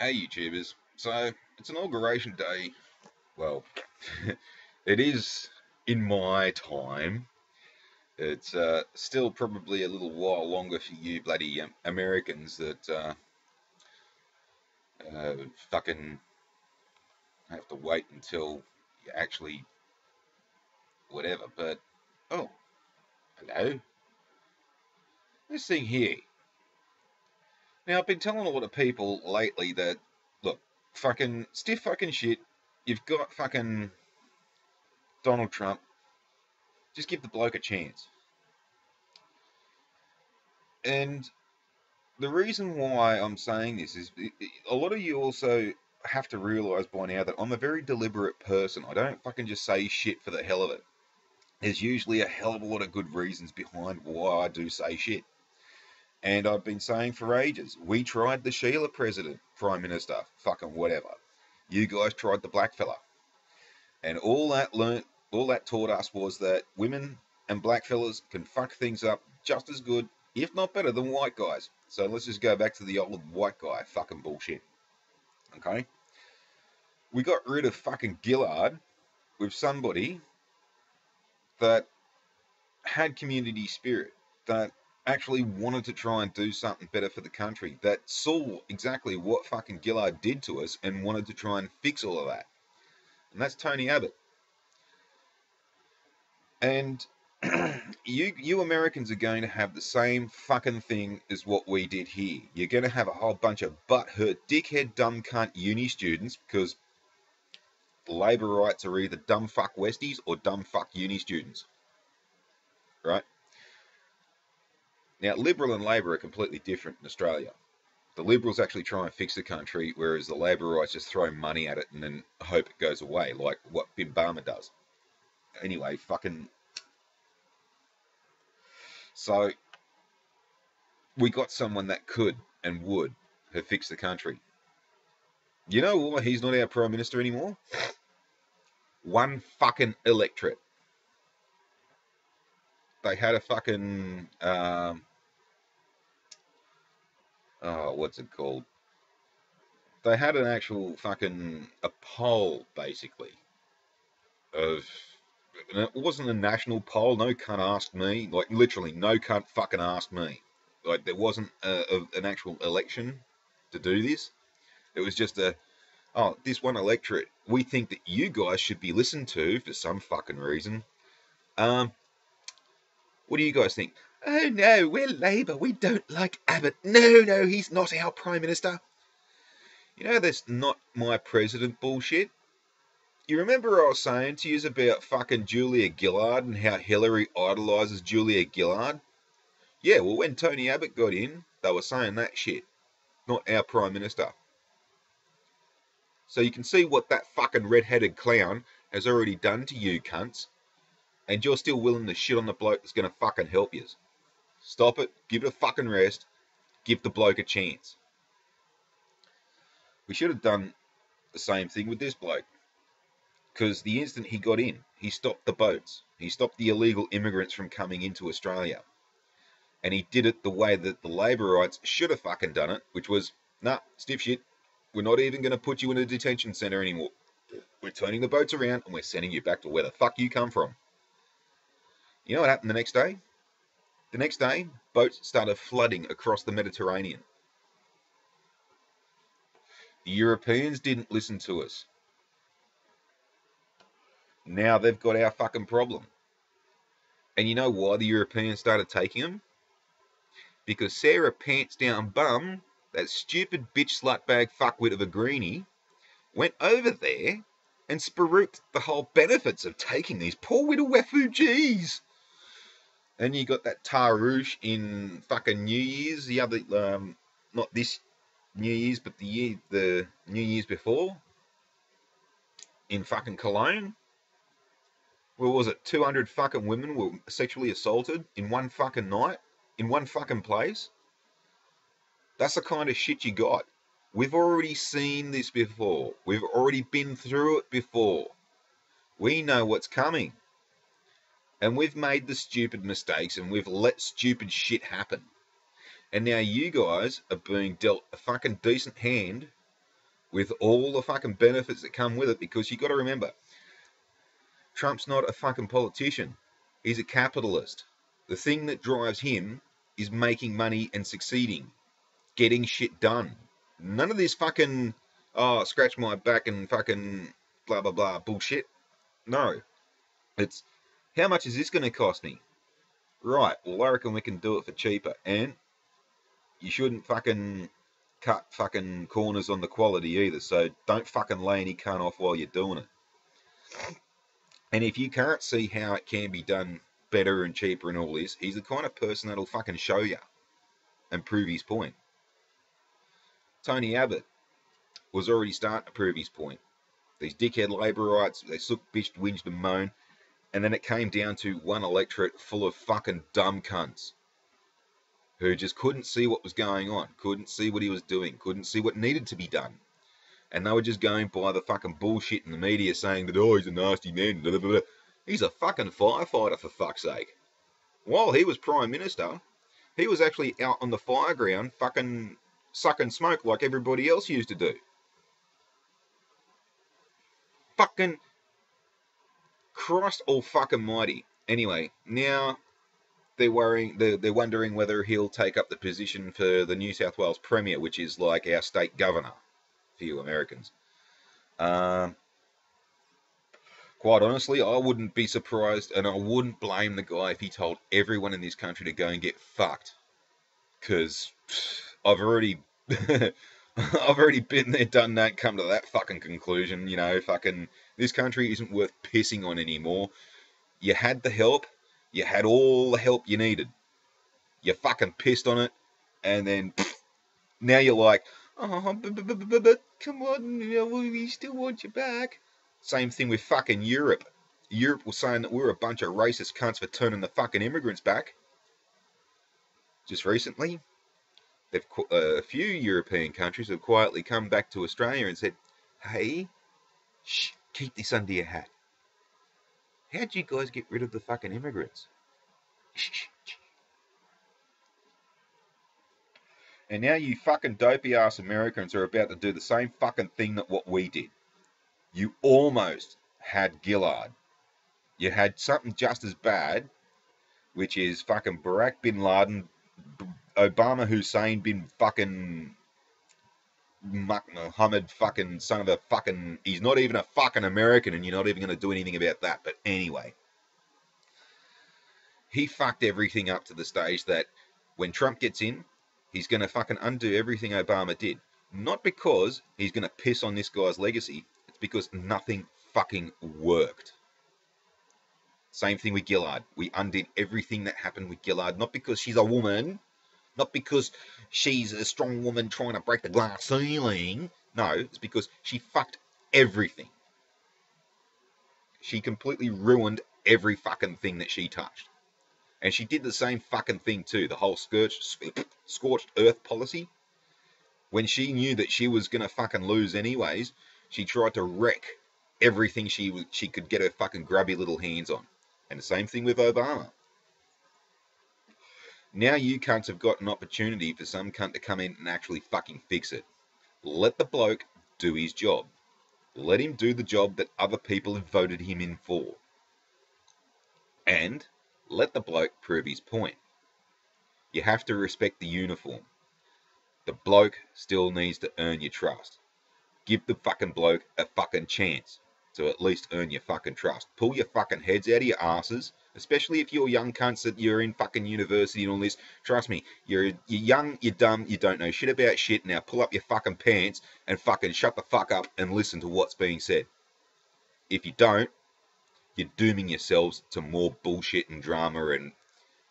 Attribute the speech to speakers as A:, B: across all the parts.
A: Hey YouTubers, so it's inauguration day. Well, it is in my time. It's still probably a little while longer for you bloody Americans that fucking have to wait until you actually whatever. But oh, hello, this thing here. Now I've been telling a lot of people lately that look, fucking stiff fucking shit. You've got fucking Donald Trump. Just give the bloke a chance. And the reason why I'm saying this is a lot of you also have to realize by now that I'm a very deliberate person. I don't fucking just say shit for the hell of it. There's usually a hell of a lot of good reasons behind why I do say shit. And I've been saying for ages, we tried the Sheila president, prime minister, fucking whatever. You guys tried the black fella. And all that taught us was that women and black fellas can fuck things up just as good, if not better, than white guys. So let's just go back to the old white guy fucking bullshit. Okay? We got rid of fucking Gillard with somebody that had community spirit, that actually wanted to try and do something better for the country, that saw exactly what fucking Gillard did to us and wanted to try and fix all of that. And that's Tony Abbott. And you Americans are going to have the same fucking thing as what we did here. You're going to have a whole bunch of butthurt, dickhead, dumb cunt uni students because Labour rights are either dumb fuck Westies or dumb fuck uni students. Right? Now, Liberal and Labour are completely different in Australia. The Liberals actually try and fix the country, whereas the Labour rights just throw money at it and then hope it goes away, like what Bim Barmer does. Anyway, fucking. So we got someone that could and would have fixed the country. You know why he's not our Prime Minister anymore? One fucking electorate. They had a fucking, oh, what's it called? They had an actual fucking, a poll, basically, of, and it wasn't a national poll, no cunt asked me, like, literally, no cunt fucking asked me. Like, there wasn't an actual election to do this. It was just oh, this one electorate, we think that you guys should be listened to for some fucking reason. Um, what do you guys think? Oh no, we're Labour. We don't like Abbott. No, no, he's not our Prime Minister. You know that's not my president bullshit. You remember I was saying to you about fucking Julia Gillard and how Hillary idolises Julia Gillard? Yeah, well, when Tony Abbott got in, they were saying that shit. Not our Prime Minister. So you can see what that fucking red-headed clown has already done to you cunts. And you're still willing to shit on the bloke that's going to fucking help you. Stop it. Give it a fucking rest. Give the bloke a chance. We should have done the same thing with this bloke. Because the instant he got in, he stopped the boats. He stopped the illegal immigrants from coming into Australia. And he did it the way that the Laborites should have fucking done it, which was, nah, stiff shit. We're not even going to put you in a detention centre anymore. We're turning the boats around and we're sending you back to where the fuck you come from. You know what happened the next day? The next day, boats started flooding across the Mediterranean. The Europeans didn't listen to us. Now they've got our fucking problem. And you know why the Europeans started taking them? Because Sarah Pants Down Bum, that stupid bitch slutbag fuckwit of a greenie, went over there and spruiked the whole benefits of taking these poor little refugees. And you got that Tarouche in fucking New Year's, the other, not this New Year's, but the New Year's before, in fucking Cologne. What was it? 200 fucking women were sexually assaulted in one fucking night, in one fucking place. That's the kind of shit you got. We've already seen this before. We've already been through it before. We know what's coming. And we've made the stupid mistakes and we've let stupid shit happen. And now you guys are being dealt a fucking decent hand with all the fucking benefits that come with it, because you got to remember, Trump's not a fucking politician. He's a capitalist. The thing that drives him is making money and succeeding, getting shit done. None of this fucking, oh, scratch my back and fucking blah, blah, blah bullshit. No. It's, how much is this going to cost me? Right, well, I reckon we can do it for cheaper. And you shouldn't fucking cut fucking corners on the quality either. So don't fucking lay any cunt off while you're doing it. And if you can't see how it can be done better and cheaper and all this, he's the kind of person that'll fucking show you and prove his point. Tony Abbott was already starting to prove his point. These dickhead Laborites, they bitched, whinged and moaned, and then it came down to one electorate full of fucking dumb cunts who just couldn't see what was going on, couldn't see what he was doing, couldn't see what needed to be done. And they were just going by the fucking bullshit in the media saying that, oh, he's a nasty man, blah, blah, blah. He's a fucking firefighter, for fuck's sake. While he was Prime Minister, he was actually out on the fire ground fucking sucking smoke like everybody else used to do. Fucking Christ all fucking mighty. Anyway, now they're wondering whether he'll take up the position for the New South Wales Premier, which is like our state governor for you Americans. Quite honestly, I wouldn't be surprised, and I wouldn't blame the guy if he told everyone in this country to go and get fucked. Because I've already, I've already been there, done that, come to that fucking conclusion. You know, fucking this country isn't worth pissing on anymore. You had the help, you had all the help you needed. You fucking pissed on it, and then now you're like, oh, but come on, you know, we still want you back. Same thing with fucking Europe. Europe was saying that we're a bunch of racist cunts for turning the fucking immigrants back. Just recently, a few European countries have quietly come back to Australia and said, hey, shh, keep this under your hat. How'd you guys get rid of the fucking immigrants? Shh, shh, shh. And now you fucking dopey ass Americans are about to do the same fucking thing that what we did. You almost had Gillard. You had something just as bad, which is fucking Barack bin Laden, Obama Hussein bin fucking Muhammad fucking son of a fucking... He's not even a fucking American, and you're not even going to do anything about that. But anyway, he fucked everything up to the stage that when Trump gets in, he's going to fucking undo everything Obama did. Not because he's going to piss on this guy's legacy. It's because nothing fucking worked. Same thing with Gillard. We undid everything that happened with Gillard. Not because she's a woman. Not because she's a strong woman trying to break the glass ceiling. No, it's because she fucked everything. She completely ruined every fucking thing that she touched. And she did the same fucking thing too. The whole scorched earth policy. When she knew that she was going to fucking lose anyways, she tried to wreck everything she could get her fucking grubby little hands on. And the same thing with Obama. Now you cunts have got an opportunity for some cunt to come in and actually fucking fix it. Let the bloke do his job. Let him do the job that other people have voted him in for. And let the bloke prove his point. You have to respect the uniform. The bloke still needs to earn your trust. Give the fucking bloke a fucking chance to at least earn your fucking trust. Pull your fucking heads out of your asses, especially if you're young cunts that you're in fucking university and all this. Trust me, you're young, you're dumb, you don't know shit about shit. Now pull up your fucking pants and fucking shut the fuck up and listen to what's being said. If you don't, you're dooming yourselves to more bullshit and drama, and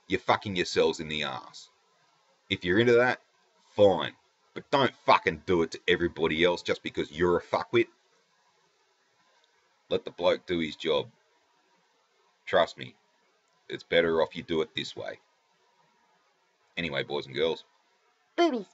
A: you're fucking yourselves in the ass. If you're into that, fine. But don't fucking do it to everybody else just because you're a fuckwit. Let the bloke do his job. Trust me, it's better off you do it this way. Anyway, boys and girls. Boobies.